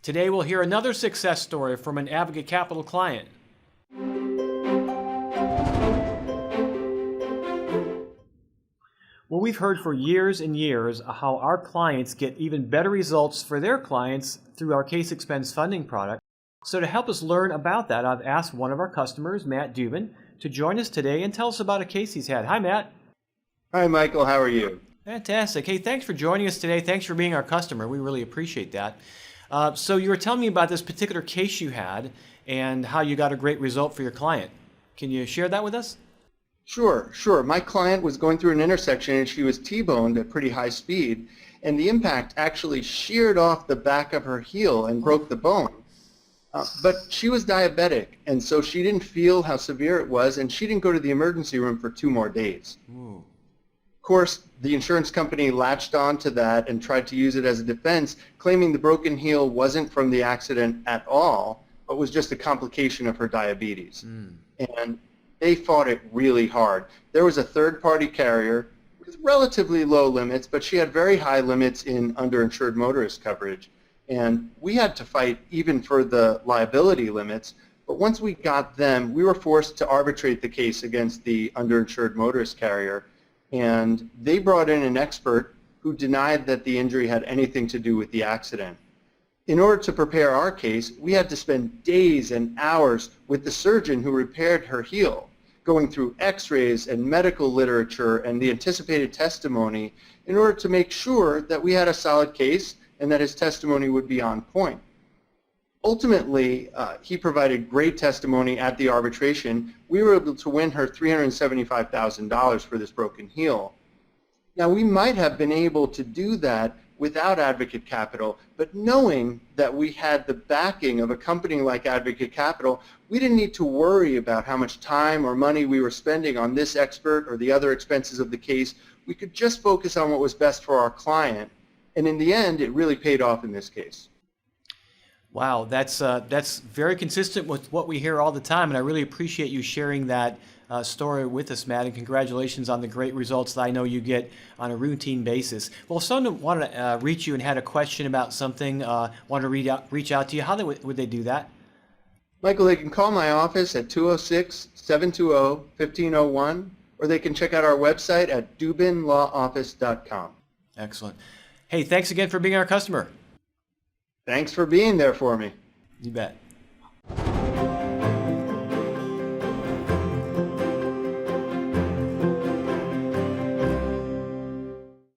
Today we'll hear another success story from an Advocate Capital client. Well, we've heard for years and years how our clients get even better results for their clients through our case expense funding product. So to help us learn about that, I've asked one of our customers, Matt Dubin, to join us today and tell us about a case he's had. Hi, Matt. Hi, Michael. How are you? Fantastic. Hey, thanks for joining us today. Thanks for being our customer. We really appreciate that. So you were telling me about this particular case you had and how you got a great result for your client. Can you share that with us? Sure. My client was going through an intersection and she was T-boned at pretty high speed, and the impact actually sheared off the back of her heel and broke the bone. But she was diabetic, and so she didn't feel how severe it was, and she didn't go to the emergency room for 2 more days. Ooh. Of course, the insurance company latched on to that and tried to use it as a defense, claiming the broken heel wasn't from the accident at all, but was just a complication of her diabetes. And they fought it really hard. There was a third-party carrier with relatively low limits, but she had very high limits in underinsured motorist coverage. And we had to fight even for the liability limits, but once we got them, we were forced to arbitrate the case against the underinsured motorist carrier, and they brought in an expert who denied that the injury had anything to do with the accident. In order to prepare our case, we had to spend days and hours with the surgeon who repaired her heel, going through x-rays and medical literature and the anticipated testimony in order to make sure that we had a solid case and that his testimony would be on point. Ultimately, he provided great testimony at the arbitration. We were able to win her $375,000 for this broken heel. Now, we might have been able to do that without Advocate Capital, but knowing that we had the backing of a company like Advocate Capital, we didn't need to worry about how much time or money we were spending on this expert or the other expenses of the case. We could just focus on what was best for our client. And in the end, it really paid off in this case. Wow, that's very consistent with what we hear all the time, and I really appreciate you sharing that story with us, Matt, and congratulations on the great results that I know you get on a routine basis. Well, if someone wanted to reach you and had a question about something, want to reach out to you, how would they do that? Michael, they can call my office at 206-720-1501, or they can check out our website at dubinlawoffice.com. Excellent. Hey, thanks again for being our customer. Thanks for being there for me. You bet.